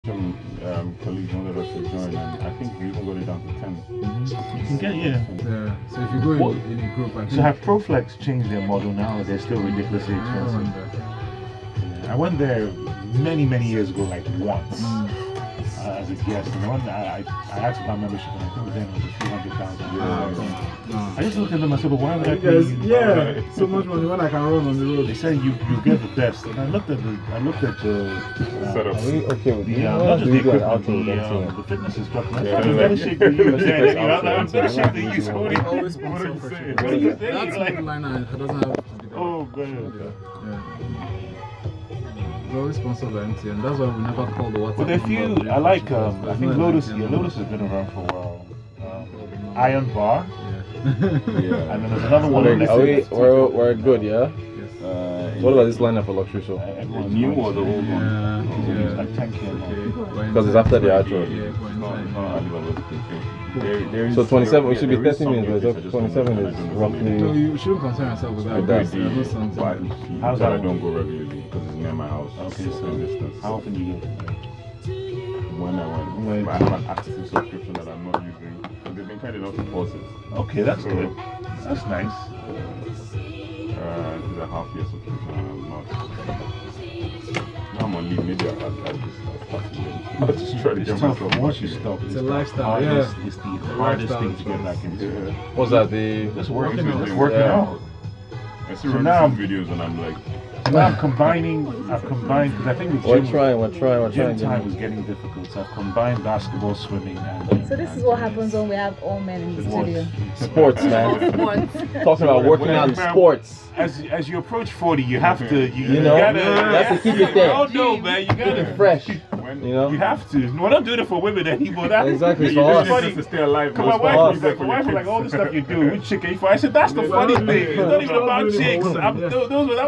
Some colleagues wanted us to join, and I think we even got it down to 10. You can get, yeah. So if you go in a group, So have Proflex changed their model now? They're still ridiculously expensive. I went there many years ago, like once, as a guest. And I asked about membership, and I think then it was a few $100,000. I just looked at them and said, well, why would I pay you? Yeah, so much money when I can run on the road. They said you get the best, and I looked at the Setup. Are we okay with not just the equipment, the fitness instructor. I'm gonna shake the youth. I'm gonna shake the youth. What are you saying? What are you saying? That's like liner doesn't have to be there. Oh man. Yeah. It's always sponsored by MT, and that's why we never call the WhatsApp. But if you, I like, I think Lotus. Yeah, Lotus has been around for a while. Iron Bar. Yeah. And then there's another one. We're good, yeah? What about this lineup for luxury show? The new or the old one? It's like 10K. Because it's after the outro. So 27, we should be 30 minutes, but 27 is roughly. No, you shouldn't concern yourself with that. How's that? I don't go regularly because it's near my house. Okay, so distance. how often do you go? When I went, but I have an active subscription that I'm not using. And they've been kind enough to pause it. Okay, that's good. That's nice. It's a half-year subscription, and I'm not. Now I'm on leave. Maybe I'll just try to It's get tough. myself. Once you stop, It's a lifestyle. Yeah. It's the hardest thing to get back into. What's that? The Just working out. Yeah. Working out. I see So running now- some videos and I'm like, So now I've combined because I think the we're gym trying. time was getting difficult. So I've combined basketball, swimming, and So this is what happens when we have all men in the studio. Sports, man. Sports. Talking about working out in sports. As you approach 40, you have to You know, gotta, you have to keep it there. Oh no, man, you Keep gotta it fresh. when You know? You have to. We're not doing it for women anymore. That, Exactly, it's for us. funny. to stay alive. Cause my for wife us. was like, all the stuff you do, which chick are you for? I said, that's the funny thing. It's not even about chicks. That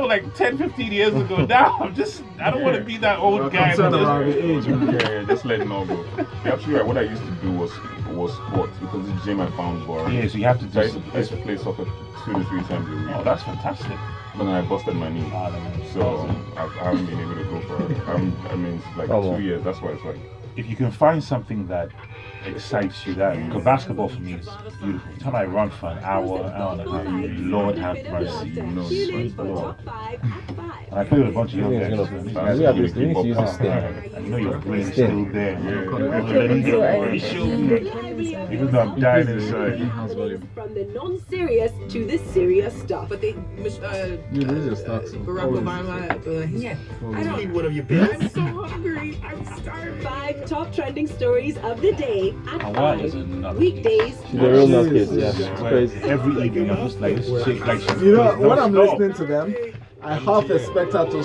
was like 10, 15 years ago. Now I don't want to be that old guy. Concerned about the age, man. Yeah, just letting all go. You're absolutely right. What I used to do was sports because the gym I found boring. Yeah, so you have to So I do. used to play soccer 2 to 3 times a week. Oh, that's fantastic. But then I busted my knee. So I haven't been able to go for it. I mean, it's like 2 years. That's why it's like. If you can find something that excites you, because basketball for me is beautiful. Every time I run for an hour and a half, Lord have mercy, Lord. And I play with a bunch of young guys. We need to use this thing. And you know your brain is still there. Yeah. Even though I'm dying inside. From the non-serious to the serious stuff. But they, You lose your stocks. Barack Obama, yeah. I don't need one of your bills. I'm so hungry. I'm starving. 5 top trending stories of the day at Hawaii 5 is a nut. weekdays. She's a real nutcase, yeah. It's crazy. Every evening I'm just like, this chick, like, You know, when I'm listening to them, I half expect her to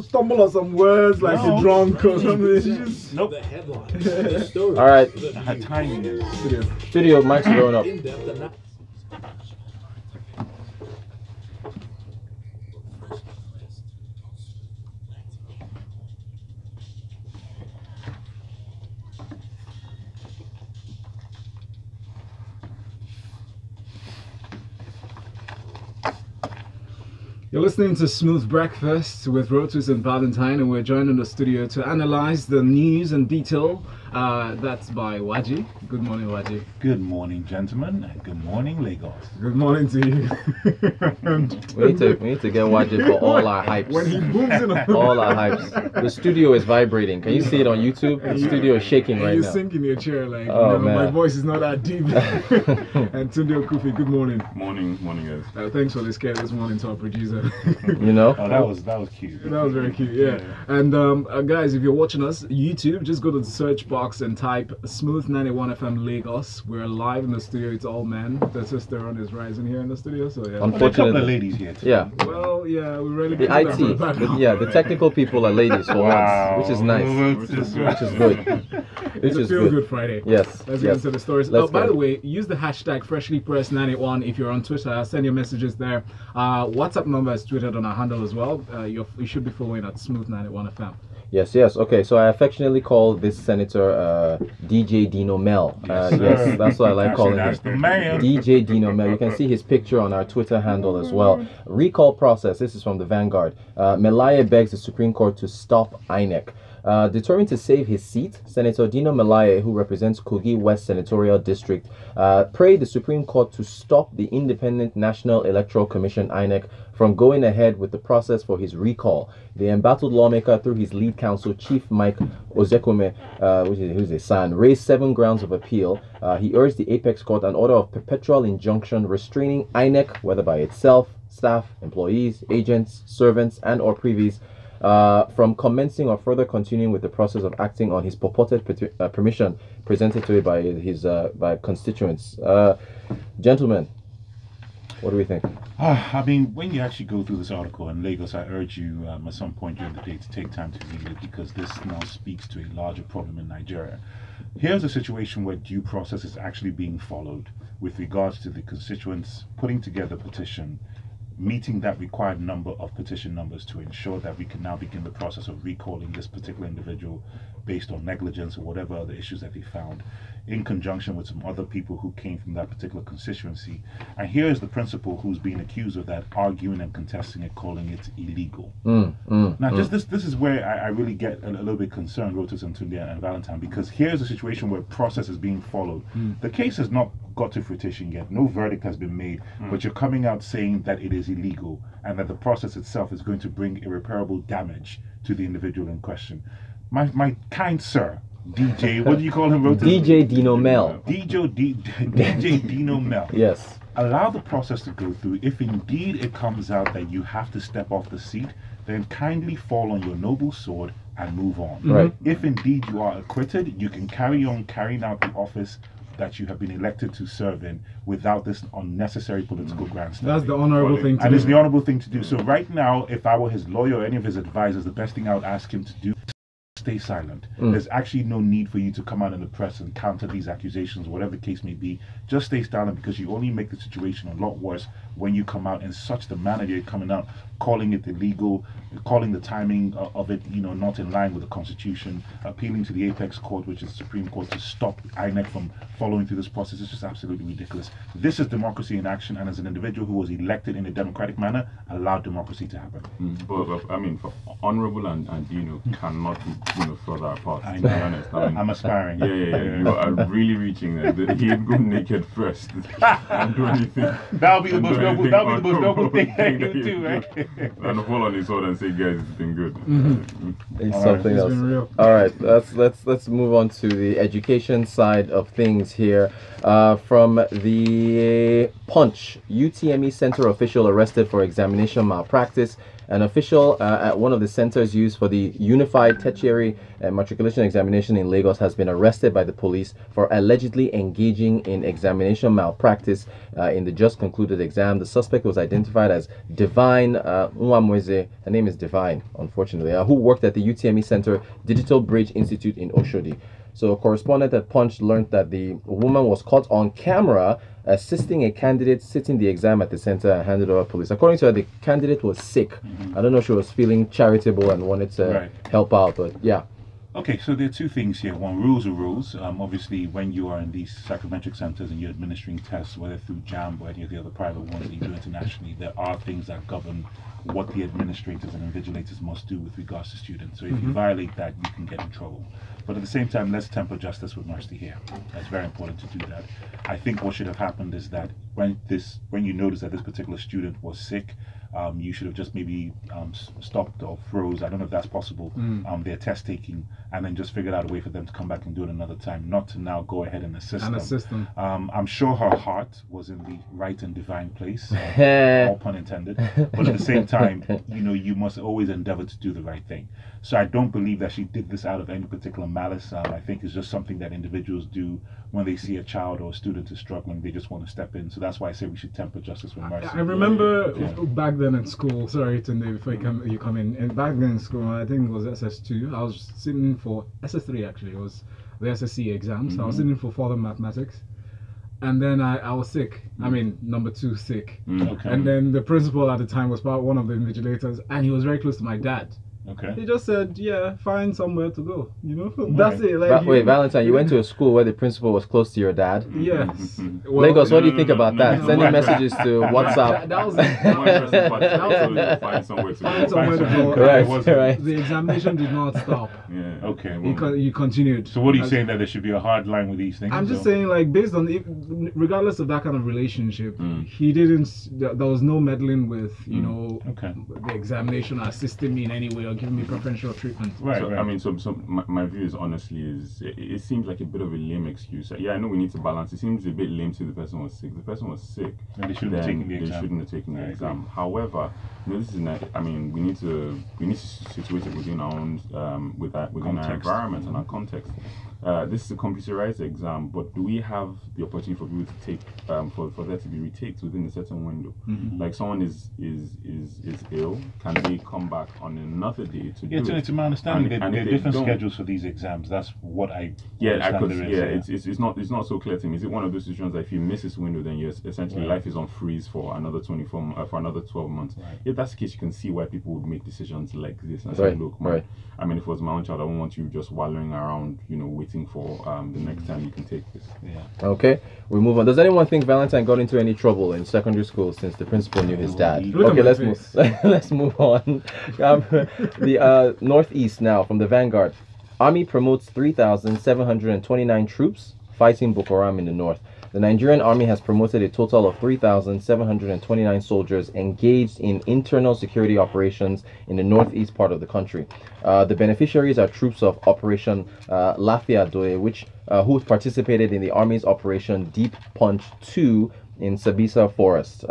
stumble on some words like a drunk or something. It's just... Nope. Alright, Her timing is. studio, mic's going up. You're listening to Smooth Breakfast with Rotus and Valentine, and we're joined in the studio to analyze the news in detail. That's by Nwaji. Good morning, Nwaji. Good morning, gentlemen, and good morning, Lagos. Good morning to you. We need to get Nwaji for all our hypes. When he booms in, All our hypes. The studio is vibrating. Can you see it on YouTube? The studio is shaking right you now. sink in your chair like, Oh, my man. voice is not that deep. And Tunde Okufi, good morning. Morning, guys. Thanks for this care this morning to our producer. You know? Oh, that was cute. That was very cute, yeah. And guys, if you're watching us YouTube, just go to the search box and type Smooth 91 FM Lagos. We're live in the studio. It's all men. The sister on is rising here in the studio, so yeah. There's a couple of Unfortunately. ladies here too. Yeah. Well, yeah, we really The put that IT, on the back. the technical people are ladies for once, which is nice, which is good. Which It's a is feel good. good Friday. Yes. Let's get Yes. into the stories. Let's By go. the way, use the hashtag FreshlyPressed91 if you're on Twitter. Send your messages there. WhatsApp number is tweeted on our handle as well. You should be following at Smooth91 FM. Yes. Okay, so I affectionately call this senator DJ Dino Mel. Yes, that's what I like calling That's him. the man. DJ Dino Mel. You can see his picture on our Twitter handle as well. Recall process. This is from the Vanguard. Melaye begs the Supreme Court to stop INEC. Determined to save his seat, Senator Dino Melaye, who represents Kogi West Senatorial District, prayed the Supreme Court to stop the Independent National Electoral Commission (INEC) from going ahead with the process for his recall. The embattled lawmaker, through his lead counsel, Chief Mike Ozekome, who's his son, raised 7 grounds of appeal. He urged the Apex Court an order of perpetual injunction restraining INEC, whether by itself, staff, employees, agents, servants, and/or privies, from commencing or further continuing with the process of acting on his purported permission presented to it by his by constituents. Gentlemen, what do we think? I mean, when you actually go through this article in Lagos, I urge you at some point during the day to take time to read it, because this now speaks to a larger problem in Nigeria. Here's a situation where due process is actually being followed with regards to the constituents putting together a petition, meeting that required number of petition numbers to ensure that we can now begin the process of recalling this particular individual based on negligence or whatever other issues that they found, in conjunction with some other people who came from that particular constituency. And here is the principal who's being accused of that, arguing and contesting it, calling it illegal. This is where I really get a little bit concerned, Rotus and Tunde and Valentine, because here's a situation where process is being followed. The case has not got to fruition yet. No verdict has been made, but you're coming out saying that it is illegal and that the process itself is going to bring irreparable damage to the individual in question. My kind sir, DJ, what do you call him, Rotus? DJ Dino Mel. DJ Dino Mel. Yes. Allow the process to go through. If indeed it comes out that you have to step off the seat, then kindly fall on your noble sword and move on. Right. If indeed you are acquitted, you can carry on carrying out the office that you have been elected to serve in without this unnecessary political grandstanding. That's the honorable thing to do. And it's the honorable thing to do. So right now, if I were his lawyer or any of his advisors, the best thing I would ask him to do, stay silent. There's actually no need for you to come out in the press and counter these accusations, whatever the case may be. Just stay silent, because you only make the situation a lot worse when you come out in such the manner you're coming out, calling it illegal, calling the timing of it, not in line with the Constitution, appealing to the Apex Court, which is the Supreme Court, to stop INEC from following through this process. It's just absolutely ridiculous. This is democracy in action, and as an individual who was elected in a democratic manner, allow democracy to happen. But I mean, for Honorable and Dino cannot be further apart. I To know. be honest, I mean, I'm aspiring. Yeah. You are really reaching there. He'd go naked first and do anything. That'll be the most noble. anything That'll be the most or noble thing thing that you do, right? And fall on his sword and say, guys, it's been good. It's All right. something It's else. been real. All right, let's move on to the education side of things here. From the Punch, UTME center official arrested for examination malpractice. An official at one of the centers used for the Unified Tertiary Matriculation Examination in Lagos has been arrested by the police for allegedly engaging in examination malpractice in the just concluded exam. The suspect was identified as Divine Nwamweze. Her name is Divine, unfortunately, who worked at the UTME Center Digital Bridge Institute in Oshodi. So a correspondent at Punch learned that the woman was caught on camera assisting a candidate sitting the exam at the center and handed over to police. According to her, the candidate was sick. I don't know if she was feeling charitable and wanted to help out, but yeah. Okay, so there are two things here. One, rules are rules. Obviously, when you are in these psychometric centers and you're administering tests, whether through JAMB or any of the other private ones that you do internationally, there are things that govern what the administrators and invigilators must do with regards to students. So if you violate that, you can get in trouble. But at the same time, let's temper justice with mercy here. That's very important to do that. I think what should have happened is that when you notice that this particular student was sick, you should have just maybe stopped or froze, I don't know if that's possible, their test taking, and then just figured out a way for them to come back and do it another time, not to now go ahead and assist them. I'm sure her heart was in the right and divine place, all pun intended, but at the same time, you must always endeavor to do the right thing. So I don't believe that she did this out of any particular malice. I think it's just something that individuals do when they see a child or a student is struggling. They just want to step in. So that's why I say we should temper justice with mercy. I remember back then at school, sorry Tunde, before you come in, and back then in school, I think it was SS2, I was sitting for, SS3 actually, it was the SSC exams, I was sitting for further mathematics, and then I was sick, I mean number 2 sick, Okay. and then the principal at the time was one of the invigilators, and he was very close to my dad. Okay. He just said, yeah, find somewhere to go. You know, that's it. Like, Wait, Valentine, you went to a school where the principal was close to your dad? Yes. Lagos, what do you think about that? Sending messages to WhatsApp. That was Find somewhere to find somewhere to go. Correct, right. The examination did not stop. Yeah. Okay. You continued. So what are you saying, that there should be a hard line with these things? I'm just saying, like, based on regardless of that kind of relationship, he didn't. There was no meddling with, you know, the examination, assisting me in any way or giving me preferential treatment. Right. I mean, so my view is honestly it seems like a bit of a lame excuse. Yeah, I know we need to balance. It seems a bit lame to the person was sick. The person was sick. And they shouldn't have taken the exam. They shouldn't have taken the exam. However, you know, this is not, I mean, we need to situate it within our own within our environment and our context. This is a computerized exam, but do we have the opportunity for people to take for there to be retakes within a certain window? Like someone is ill, can they come back on another day to do it? To my understanding, there are different don't, schedules for these exams. That's what I it's not so clear to me. Is it one of those situations that if you miss this window, then you're essentially life is on freeze for another 12 months? Right. If that's the case, you can see why people would make decisions like this and say, look, man, I mean, if it was my own child, I wouldn't want you just wallowing around, you know, waiting for the next time you can take this. Okay, we move on. Does anyone think Valentine got into any trouble in secondary school since the principal knew his dad? Okay, let's move. Let's move on. The Northeast now, from the Vanguard. Army promotes 3,729 troops fighting Boko Haram in the north. The Nigerian Army has promoted a total of 3,729 soldiers engaged in internal security operations in the northeast part of the country. The beneficiaries are troops of Operation Lafia Doe, who participated in the Army's Operation Deep Punch 2 in Sabisa Forest.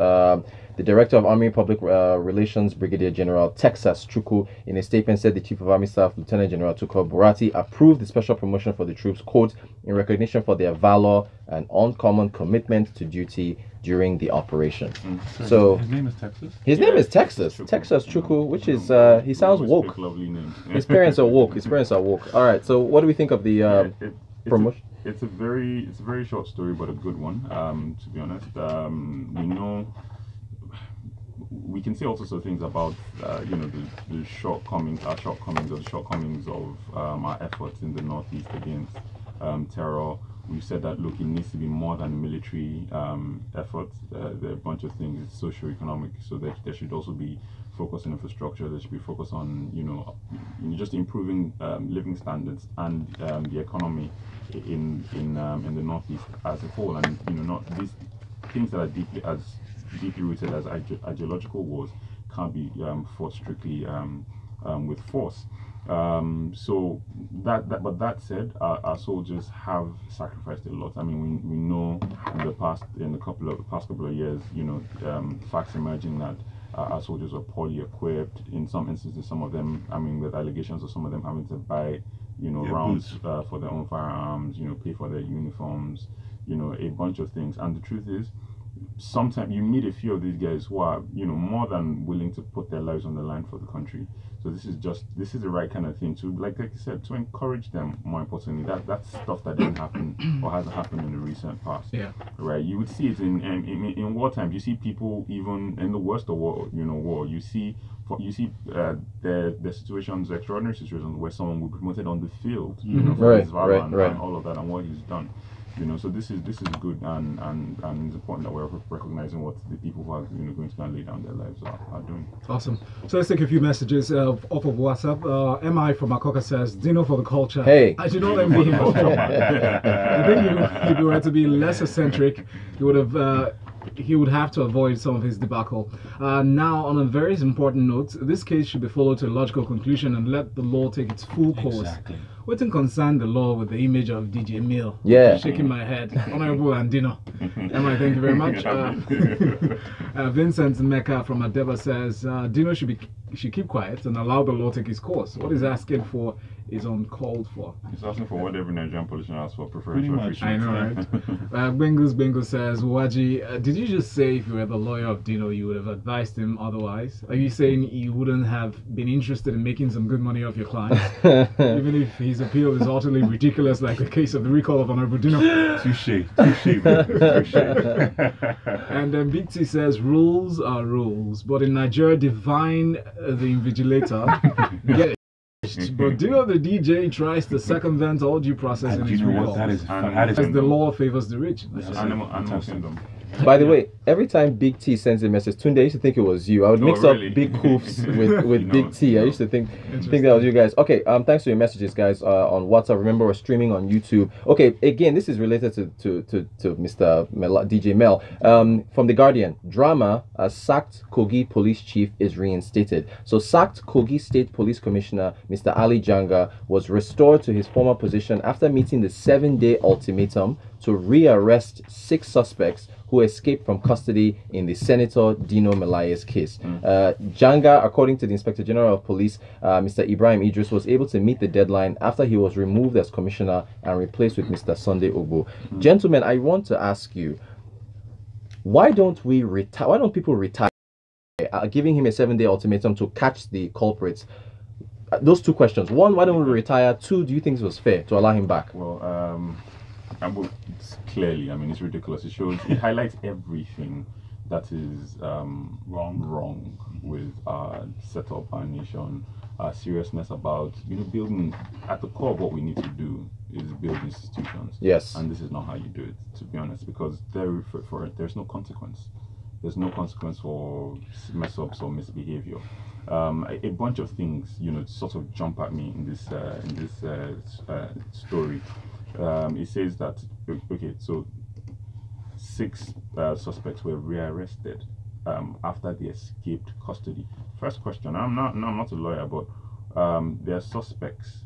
The Director of Army Public Relations, Brigadier General Texas Chukwu, in a statement said the Chief of Army Staff, Lieutenant General Tukur Burati, approved the special promotion for the troops, quote, in recognition for their valor and uncommon commitment to duty during the operation. So his name is Texas? His name is Texas. Texas Chukwu, which is, he sounds woke. Lovely name. His parents are woke. All right, so what do we think of the promotion? It's a very short story, but a good one, to be honest. We know... We can say all sorts of things about, you know, the shortcomings of our efforts in the Northeast against terror. We said that, look, it needs to be more than military efforts. There are a bunch of things. It's socio-economic, so that there should also be focus on infrastructure. There should be focus on, you know, just improving living standards and the economy in the Northeast as a whole. And you know, not these things that are deeply rooted as ideological wars can't be fought strictly with force. So but that said, our soldiers have sacrificed a lot. I mean, we know in the past couple of years, you know, facts emerging that our soldiers are poorly equipped. In some instances, some of them, I mean, with allegations of some of them having to buy, you know, rounds for their own firearms, you know, pay for their uniforms, you know, a bunch of things. And the truth is, sometimes you meet a few of these guys who are, you know, more than willing to put their lives on the line for the country. So this is the right kind of thing to, like you said, to encourage them. More importantly, that's stuff that didn't happen or hasn't happened in the recent past. Yeah. Right. You would see it in wartime. You see people even in the worst of war. You know, you see the situations, extraordinary situations where someone will be promoted on the field. You know, for his valor and all of that and what he's done. You know, so this is good, and it's important that we're recognizing what the people who are, you know, going to lay down their lives are doing. Awesome. So let's take a few messages off of WhatsApp. MI from Akoka says, Dino for the culture. Hey. I do not envy him. I think if you were to be less eccentric, he would have to avoid some of his debacle. Now, on a very important note, this case should be followed to a logical conclusion and let the law take its full course. Exactly. What can concern the law with the image of DJ Mill? Yeah. Shaking my head. Honorable Andino. Emma, thank you very much. Vincent Mecca from Adeba says, Dino should keep quiet and allow the law take its course. What he's asking for is uncalled for. He's asking for what every Nigerian politician asks for, preferential treatment. I know, right? Bingo says, Nwaji, did you just say if you were the lawyer of Dino, you would have advised him otherwise? Are you saying you wouldn't have been interested in making some good money off your client, even if he's his appeal is utterly ridiculous, like the case of the recall of Honorable Dino. Touche. And then Big T says, rules are rules, but in Nigeria, divine the invigilator. Get it. But Dino the DJ tries to circumvent all due process in his recall. That is As the law favors the rich. Animal kingdom. By the way, every time Big T sends a message, Tunde, I used to think it was you. I would mix up Big Hoofs with Big T. I used to think that was you guys. Okay, thanks for your messages, guys, on WhatsApp. Remember, we're streaming on YouTube. Okay, again, this is related to Mr. DJ Mel. From The Guardian, drama, a sacked Kogi police chief is reinstated. So sacked Kogi State Police Commissioner, Mr. Ali Janga, was restored to his former position after meeting the 7-day ultimatum to rearrest 6 suspects who escaped from custody in the Senator Dino Melaye's case. Janga, according to the Inspector General of Police, Mr. Ibrahim Idris, was able to meet the deadline after he was removed as commissioner and replaced with Mr. Sunday Ogbo. Gentlemen, I want to ask you, why don't we retire? Why don't people retire? Giving him a 7-day ultimatum to catch the culprits. Those 2 questions. 1, why don't we retire? 2, do you think it was fair to allow him back? Well, clearly, I mean, it's ridiculous. It highlights everything that is wrong with our setup, our nation, our seriousness about building. At the core of what we need to do is build institutions. Yes. And this is not how you do it, to be honest, because there's no consequence. There's no consequence for mess ups or misbehavior. A bunch of things, sort of jump at me in this story. It says that so 6 suspects were rearrested after they escaped custody. First question: I'm not a lawyer, but they're suspects.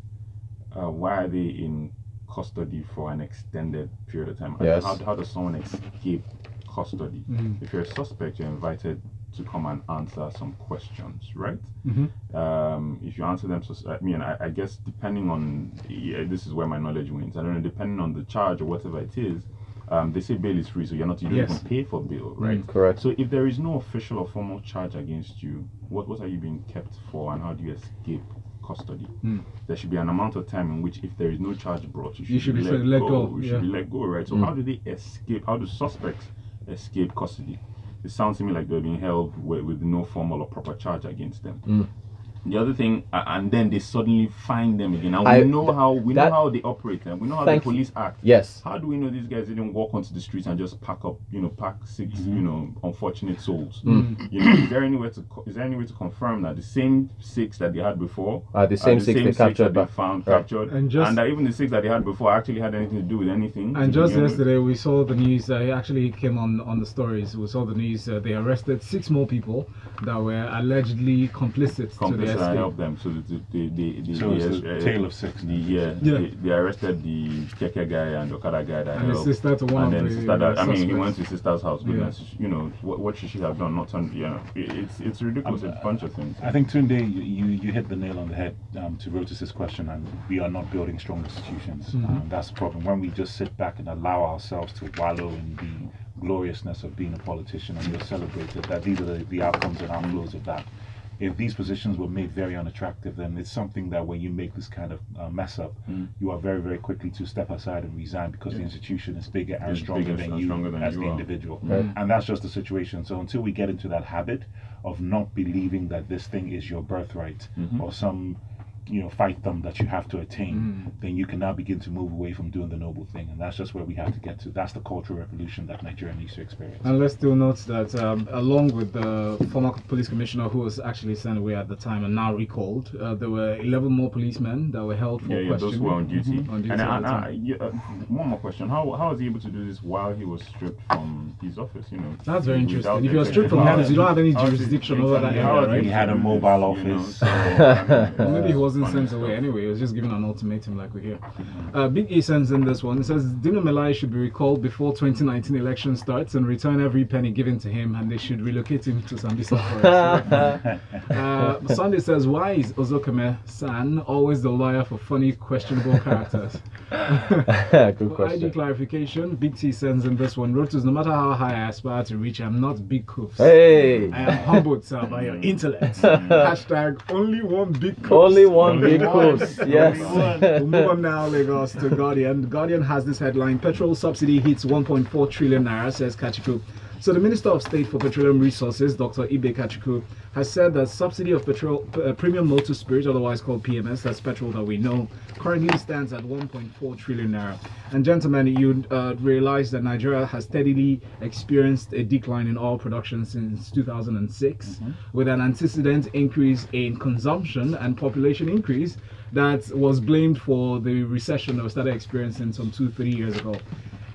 Why are they in custody for an extended period of time? Yes. How does someone escape custody? If you're a suspect, you're invited to come and answer some questions, right? If you answer them, I guess depending on, this is where my knowledge wins. I don't know, depending on the charge or whatever it is, they say bail is free, so you don't even pay for bail, right? Correct. So if there is no official or formal charge against you, what are you being kept for, and how do you escape custody? There should be an amount of time in which, if there is no charge brought, you should be let go. You should be let go, right? So how do they escape? How do suspects escape custody? It sounds to me like they're being held with no formal or proper charge against them. The other thing, and then they suddenly find them again. And we know how they operate them. We know how the police act. Yes. How do we know these guys didn't walk onto the streets and just pack 6, unfortunate souls? Is there any way to confirm that the same 6 that they had before are the same 6 they captured, captured, and that even the 6 that they had before actually had anything to do with anything? And just yesterday, we saw the news. It actually came on the stories. We saw the news. They arrested 6 more people that were allegedly complicit to the and help them. So it's a tale of 6. They arrested the Keke guy and the Okada guy that and helped. His sister to one and of then the he went to his sister's house. Goodness, what should she have done? Not on. It's ridiculous. A bunch of things. I think Tunde, you hit the nail on the head to Rotus's question, and we are not building strong institutions. That's the problem. When we just sit back and allow ourselves to wallow in the gloriousness of being a politician and you're celebrated, that these are the outcomes and outflows of that. If these positions were made very unattractive, then it's something that when you make this kind of mess up, you are very, very quickly to step aside and resign, because the institution is bigger and stronger than you as the individual. And that's just the situation. So until we get into that habit of not believing that this thing is your birthright or some fight them that you have to attain, then you can now begin to move away from doing the noble thing. And that's just where we have to get to. That's the cultural revolution that Nigeria needs to experience. And let's still note that along with the former police commissioner who was actually sent away at the time and now recalled, there were 11 more policemen that were held for questioning. Those who were on duty. And one more question. How was he able to do this while he was stripped from his office? That's very interesting. If you're stripped from office, you don't have any jurisdiction over that area, right? He had a mobile office. Maybe he wasn't sent away anyway. He was just given an ultimatum like we hear. Big E sends in this one. It says Dino Melaye should be recalled before 2019 election starts and return every penny given to him, and they should relocate him to Sambisa Forest. Sunday says, why is Ozokeme San always the lawyer for funny, questionable characters? Good question. ID clarification. Big T sends in this one. Rotus, no matter how high I aspire to reach, I'm not big coofs. Hey! I am humbled, sir, by your intellect. Hashtag only one big coofs. Only one one big post. Yes. We'll move on now, Lagos, to Guardian. Guardian has this headline: Petrol subsidy hits 1.4 trillion naira, says Kachikwu. So the Minister of State for Petroleum Resources, Dr. Ibe Kachikwu, has said that subsidy of petrol, premium motor spirit, otherwise called PMS, that's petrol that we know, currently stands at 1.4 trillion naira. And gentlemen, you realize that Nigeria has steadily experienced a decline in oil production since 2006, with an antecedent increase in consumption and population increase that was blamed for the recession that we started experiencing some 2-3 years ago.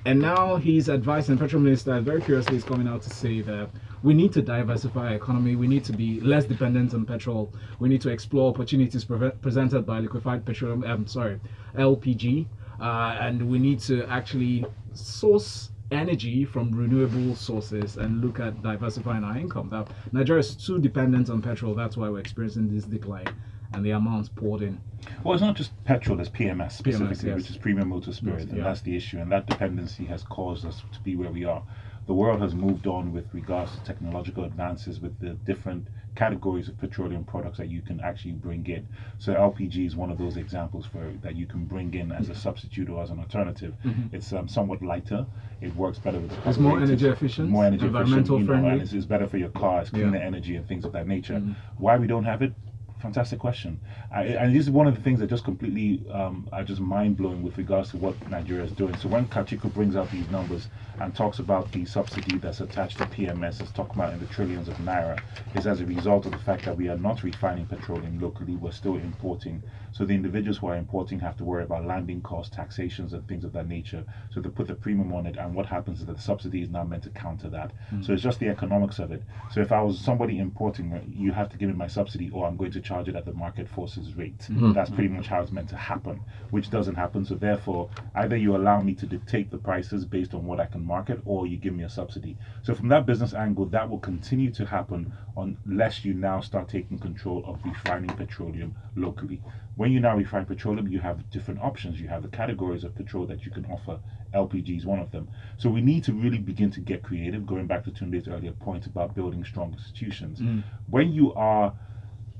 And now his advice, and Petrol Minister very curiously is coming out to say that we need to diversify our economy, we need to be less dependent on petrol, we need to explore opportunities presented by liquefied petroleum, LPG, and we need to actually source energy from renewable sources and look at diversifying our income. Now, Nigeria is too dependent on petrol, that's why we're experiencing this decline and the amounts poured in. Well, it's not just petrol, it's PMS specifically, yes. which is premium motor spirit, and that's the issue. And that dependency has caused us to be where we are. The world has moved on with regards to technological advances with the different categories of petroleum products that you can actually bring in. So LPG is one of those examples for that you can bring in as a substitute or as an alternative. It's somewhat lighter. It works better with the It's more energy efficient, more energy environmental efficient, friendly. and it's better for your car. It's cleaner energy and things of that nature. Why we don't have it? Fantastic question. And this is one of the things that just completely are just mind-blowing with regards to what Nigeria is doing. So when Kachikwu brings out these numbers and talks about the subsidy that's attached to PMS, is talking about in the trillions of naira, is as a result of the fact that we are not refining petroleum locally, we're still importing. So the individuals who are importing have to worry about landing costs, taxations, and things of that nature. So they put the premium on it, and what happens is that the subsidy is now meant to counter that. So it's just the economics of it. So if I was somebody importing, you have to give me my subsidy, or I'm going to charge it at the market forces rate. That's pretty much how it's meant to happen, which doesn't happen. So therefore, either you allow me to dictate the prices based on what I can market, or you give me a subsidy. So from that business angle, that will continue to happen unless you now start taking control of refining petroleum locally. When you now refine petroleum, you have different options. You have the categories of petrol that you can offer. LPG is one of them. So we need to really begin to get creative, going back to Tunde's earlier point about building strong institutions. When you are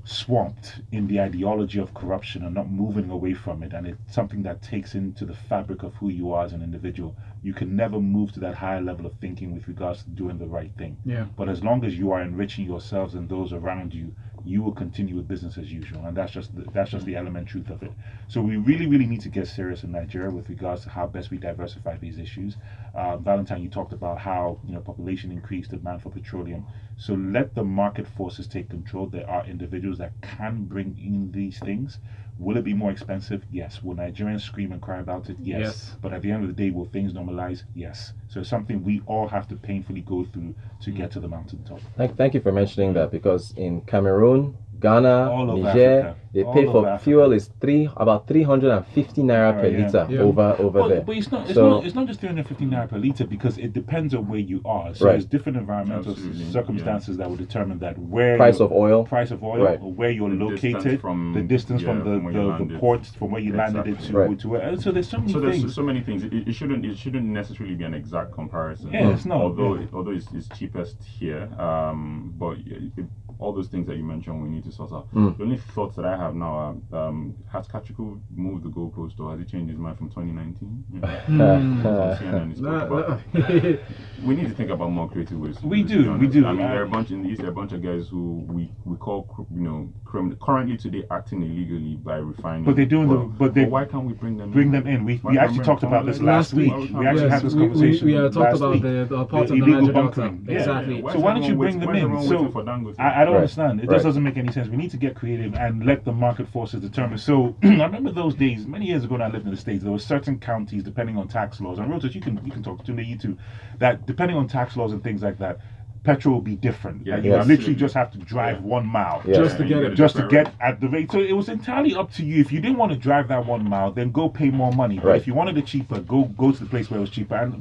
swamped in the ideology of corruption and not moving away from it, and it's something that takes into the fabric of who you are as an individual, you can never move to that higher level of thinking with regards to doing the right thing. But as long as you are enriching yourselves and those around you, you will continue with business as usual, and that's just the element truth of it. So we really need to get serious in Nigeria with regards to how best we diversify these issues. Valentine, you talked about how population increased, demand for petroleum. So let the market forces take control. There are individuals that can bring in these things. Will it be more expensive? Yes. Will Nigerians scream and cry about it? Yes. But at the end of the day, will things normalize? Yes. So it's something we all have to painfully go through to get to the mountaintop. Thank you for mentioning that, because in Cameroon, Ghana, Niger, Africa. they pay for fuel is about 350 naira per liter over there. But it's not just 350 naira per liter, because it depends on where you are. So there's different environmental circumstances that will determine that, where price of oil, or where you're located, the distance from the port, from where you landed it to where. So there's so many things. There's so many things. It shouldn't necessarily be an exact comparison. Yeah, it's not. Although it's cheapest here, but all those things that you mentioned, we need to sort out. The only thoughts that I have now are, has Kachikwu moved the goalpost, or has he changed his mind from 2019? We need to think about more creative ways. We do. I mean, there are a bunch in the East. There are a bunch of guys who we call currently today acting illegally by refining. But they're doing but why can't we bring them in? We actually talked about this last week. We actually had this conversation. We talked about the part of the illegal Niger bunkering. Delta. Exactly. So why don't you bring them in? So I don't understand. It just doesn't make any sense. We need to get creative and let the market forces determine. So I remember those days, many years ago when I lived in the States, there were certain counties, depending on tax laws, and Rotus, you can talk to you too, that depending on tax laws and things like that, petrol will be different. You literally just have to drive 1 mile just to get it. Just to get at the rate. So it was entirely up to you. If you didn't want to drive that 1 mile, then go pay more money. But if you wanted it cheaper, go to the place where it was cheaper. And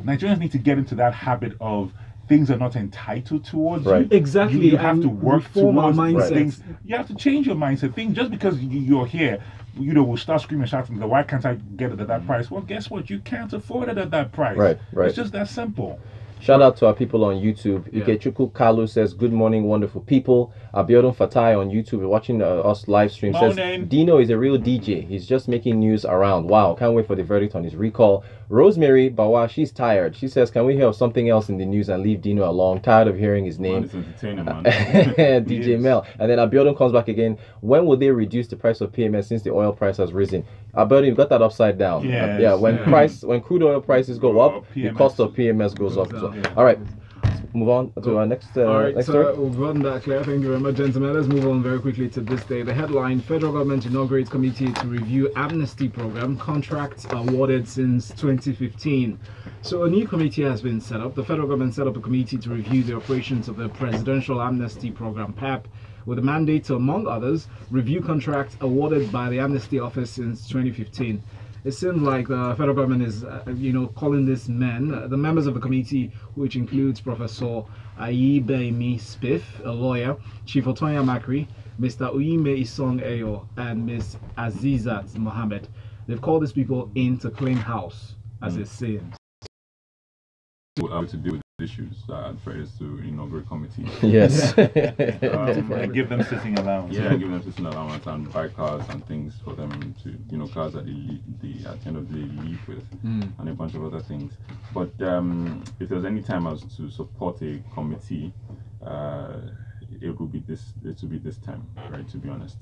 Nigerians need to get into that habit of things are not entitled towards you. Exactly. You have to work towards things. Right. You have to change your mindset. Things just because you're here, we'll start screaming, shouting, why can't I get it at that price? Well, guess what? You can't afford it at that price. Right. It's just that simple. Shout out to our people on YouTube. Yeah. Kachikwu Kalu says, good morning, wonderful people. Abiodun Fatai on YouTube watching us live stream says, Dino is a real DJ. He's just making news around. Wow, can't wait for the verdict on his recall. Rosemary Bawa, she's tired. She says, can we hear of something else in the news and leave Dino alone? Tired of hearing his name. Man, it's entertaining, man. DJ Mel. And then Abiodun comes back again. When will they reduce the price of PMS since the oil price has risen? Abiodun, you've got that upside down. Yes. Yeah, when crude oil prices go up, the cost of PMS goes up. So, all right, let's move on to our next next story. We've gotten that clear. Thank you very much, gentlemen. Let's move on very quickly to this day. The headline: Federal government inaugurates committee to review amnesty program, contracts awarded since 2015. So a new committee has been set up. The federal government set up a committee to review the operations of the Presidential Amnesty Program, PAP, with a mandate to, among others, review contracts awarded by the Amnesty Office since 2015. It seems like the federal government is, calling these men, the members of the committee, which includes Professor Ayibemi Spiff, a lawyer, Chief Otonya Makri, Mr. Uime Isong Eyo, and Ms. Azizat Mohammed. They've called these people in to clean house, as it seems. To deal with issues for us to inaugurate committee. Yes. And give them sitting allowance. Yeah, give them sitting allowance and buy cars and things for them to, cars that they at the end of the day leave with, and a bunch of other things. But if there's any time I was to support a committee, it will be this time, right? To be honest,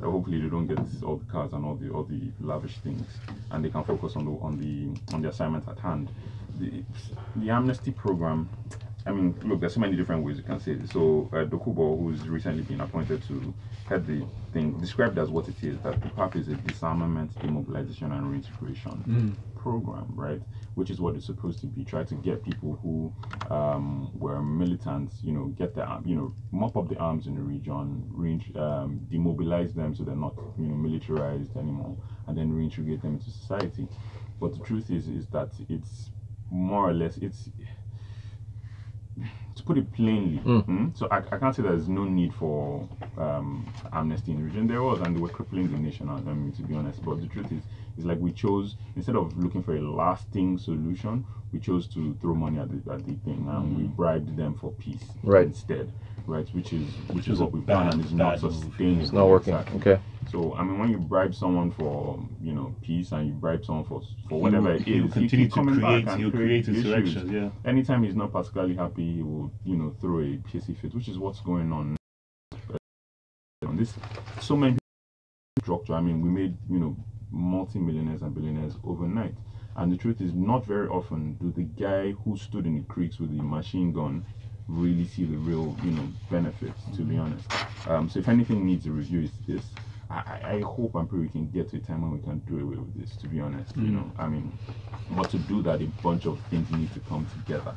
hopefully they don't get all the cars and all the lavish things, and they can focus on the assignment at hand. The amnesty program, I mean, look, there's so many different ways you can say it. So Dokubo, who's recently been appointed to head the thing, described as what it is, that the PAP is a disarmament, demobilization and reintegration program, right? Which is what it's supposed to be. Try to get people who were militants, get their, mop up the arms in the region, demobilize them so they're not, militarized anymore, and then reintegrate them into society. But the truth is that it's more or less, it's, to put it plainly, so I can't say there's no need for amnesty in the region. There was, and they were crippling the nation, to be honest. But the truth is like we chose, instead of looking for a lasting solution, we chose to throw money at the thing, and we bribed them for peace instead, right? Which is what we've done, and it's not sustainable. It's not working. Exactly. Okay. So I mean, when you bribe someone for peace, and you bribe someone for whatever it is, continue to create insurrections. Yeah. Anytime he's not particularly happy, he will throw a pissy fit, which is what's going on. On this, so many people structure. I mean, we made multi-millionaires and billionaires overnight. And the truth is, not very often do the guy who stood in the creeks with the machine gun really see the real benefits, to be honest. So if anything needs a review, it's this. I hope and pray we can get to a time when we can do away with this, to be honest. I mean, but to do that, a bunch of things need to come together.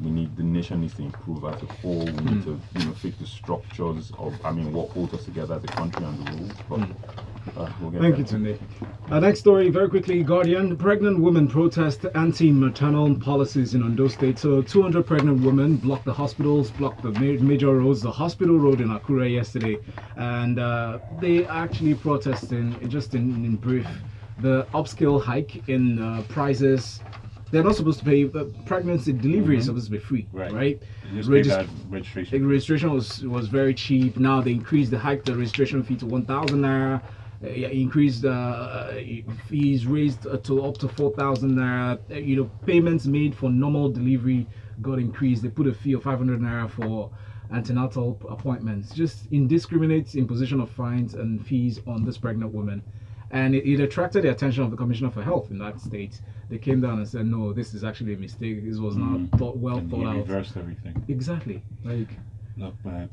The nation needs to improve as a whole. We need to fix the structures of what holds us together as a country and the rules. But we'll get Thank you, Tunde. Next story, very quickly. Guardian: pregnant women protest anti-maternal policies in Ondo State. So 200 pregnant women blocked the hospitals, blocked the major roads, the hospital road in Akure yesterday, and they actually protesting, just in brief, the upscale hike in prices. They're not supposed to pay. Pregnancy delivery is supposed to be free, right? Registration was very cheap. Now they hiked the registration fee to 1,000 naira. Increased fees raised to up to 4,000 naira. Payments made for normal delivery got increased. They put a fee of 500 naira for antenatal appointments. Just indiscriminate imposition of fines and fees on this pregnant woman. And it attracted the attention of the Commissioner for Health in that state. They came down and said, no, this is actually a mistake. This was not well thought out. Reversed everything. Exactly. Look, man,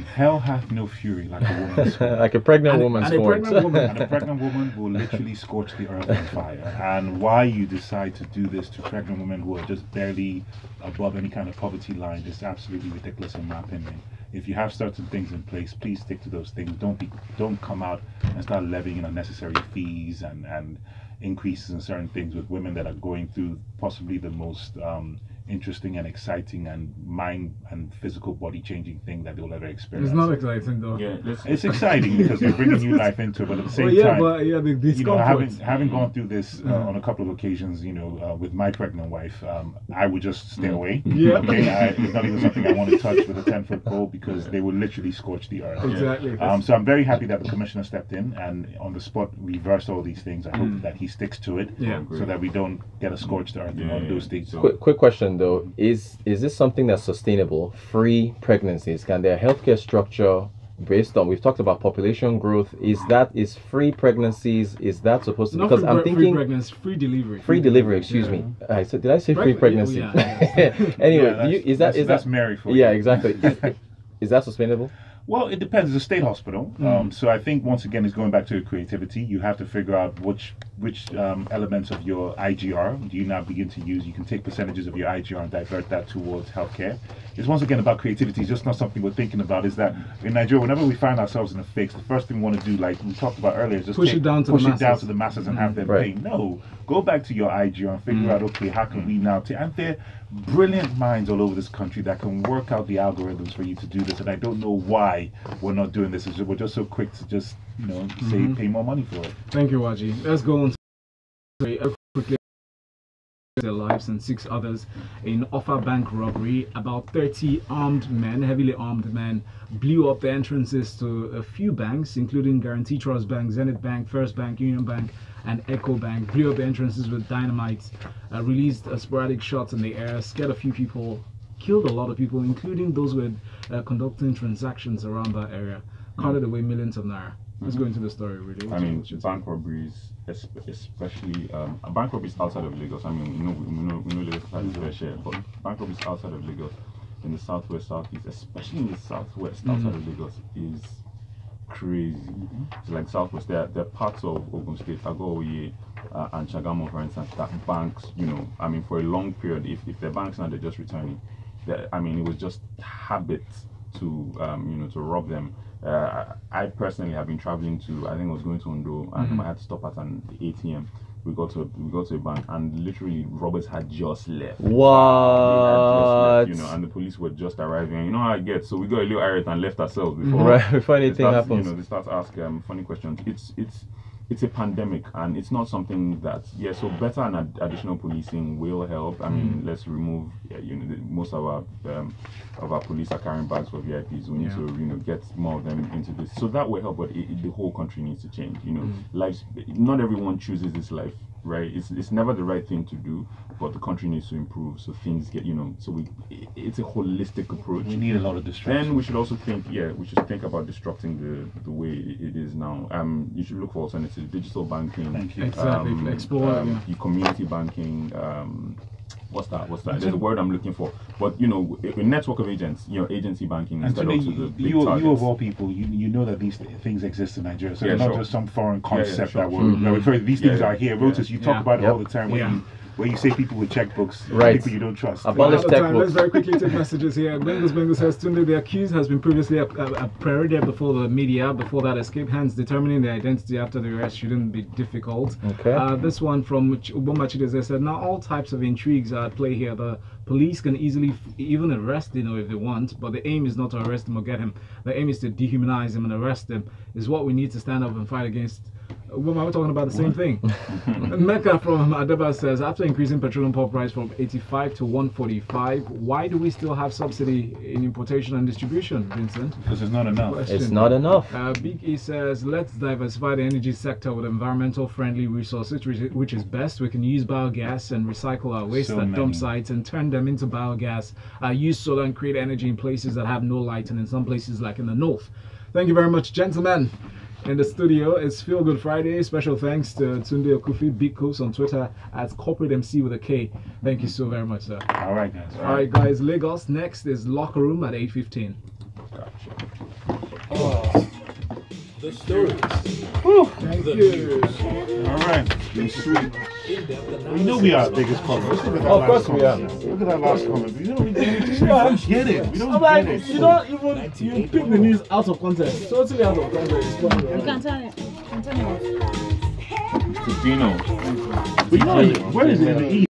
hell hath no fury like a woman's scorn. Like a pregnant woman scorns. And a pregnant woman will literally scorch the earth on fire. And why you decide to do this to pregnant women who are just barely above any kind of poverty line is absolutely ridiculous in my opinion. If you have certain things in place, please stick to those things. Don't come out and start levying in unnecessary fees and increases in certain things with women that are going through possibly the most interesting and exciting and mind and physical body changing thing that they'll ever experience. It's not exciting though. Yeah, It's exciting because you're bringing new life into it, but at the same time, but yeah, the you know, discomfort. having gone through this on a couple of occasions, you know, with my pregnant wife, I would just stay away. Yeah. Okay, it's not even something I want to touch with a 10-foot pole because they would literally scorch the earth. Exactly. So I'm very happy that the commissioner stepped in and on the spot reversed all these things. I hope that he sticks to it, Yeah. so that we don't get a scorched earth in all those things. So Quick question though, is this something that's sustainable? Free pregnancies, can their healthcare structure based on, we've talked about population growth, is free pregnancies, is that supposed to, Not because free, I'm free thinking pregnancy, free delivery. free delivery, excuse me. I said, did I say free pregnancy? Anyway, that's Mary for you. Yeah, exactly. Is that sustainable? Well, it depends. It's a state hospital, so I think once again it's going back to creativity. You have to figure out which elements of your IGR do you now begin to use. You can take percentages of your IGR and divert that towards healthcare. It's once again about creativity. It's just not something we're thinking about. Is that in Nigeria, whenever we find ourselves in a fix, the first thing we want to do, like we talked about earlier, is just push it down to the masses and have them Right. pay. No, go back to your IGR and figure out, okay, how can we now take? And there are brilliant minds all over this country that can work out the algorithms for you to do this. And I don't know why we're not doing this. We're just so quick to just, you know, say pay more money for it. Thank you, Nwaji. Let's go on to quickly their lives and 6 others in Ohha bank robbery. About 30 heavily armed men blew up the entrances to a few banks, including Guarantee Trust Bank, Zenith Bank, First Bank, Union Bank, and Echo Bank. Blew up the entrances with dynamite, released sporadic shots in the air, scared a few people, killed a lot of people, including those with conducting transactions around that area, carted away millions of naira. Let's go into the story, really. I mean, bank robberies, especially bank robberies outside of Lagos. I mean, we know Lagos has its fair share, but bank robberies outside of Lagos, in the southwest, southeast, especially in the southwest, outside of Lagos, is crazy. So like southwest, there are parts of Ogun State, Agoye, and Chagamo, for instance, that banks, you know, I mean, for a long period, if the banks now they're just returning, I mean, it was just habit to you know, to rob them. I personally have been traveling to, I think I was going to Ondo, and I had to stop at an ATM. We got to a bank, and literally robbers had just left. What? You know, and the police were just arriving. And you know how it gets. So we got a little irate and left ourselves before. Right, before anything happens. You know, they start to ask funny questions. It's a pandemic, and it's not something that, so better and additional policing will help. I mean, let's remove, you know, most of our police are carrying bags for VIPs. We need to, you know, get more of them into this, so that will help. But the whole country needs to change. You know, lives. Not everyone chooses this life, right? It's never the right thing to do, but the country needs to improve. So things get, you know, so it's a holistic approach. We need a lot of destruction. Then we should also think, we should think about disrupting the way it is now. You should look for alternatives, digital banking. Thank you. Exactly. Explore community banking. What's that? There's a word I'm looking for. But you know, a network of agents, you know, agency banking instead of to the big you targets. of all people, you know that these things exist in Nigeria. So Yeah, it's not sure. just some foreign concept sure. that we're referring. These things are here. Rotus, you talk about it all the time where you say people with checkbooks, Right. people you don't trust. Abolish Let's textbooks. very quickly take messages here. Bengus says, Tunde, the accused has been previously paraded before the media, before that escape. Hence, determining the identity after the arrest shouldn't be difficult. Okay. This one from Ubomachide said, now all types of intrigues are at play here. The police can easily even arrest him if they want, but the aim is not to arrest him or get him. The aim is to dehumanize him and arrest him, is what we need to stand up and fight against. We're talking about the same thing. Mecca from Adaba says, after increasing petroleum pump price from 85 to 145, why do we still have subsidy in importation and distribution, Vincent? Because it's not enough. Question. It's not enough. Big E says, let's diversify the energy sector with environmental friendly resources, which is best. We can use biogas and recycle our waste at dump sites and turn them into biogas. Use solar and create energy in places that have no light, and in some places like in the north. Thank you very much, gentlemen. In the studio, it's Feel Good Friday. Special thanks to Tunde Okufi, Big Coast on Twitter at Corporate MC with a K. Thank you so very much, sir. All right, guys. All right, guys. Lagos. Next is Locker Room at 8:15. The stories. Thank you. All right. In-depth You know we are the biggest comment. Let's look at that Of last course we comment. are. Look at that last comment. You know, we don't get it. We don't get it. You don't even you pick the news out of context. Totally out of context. You can turn it. You can turn it off. Dino. But you know, where is it in the East?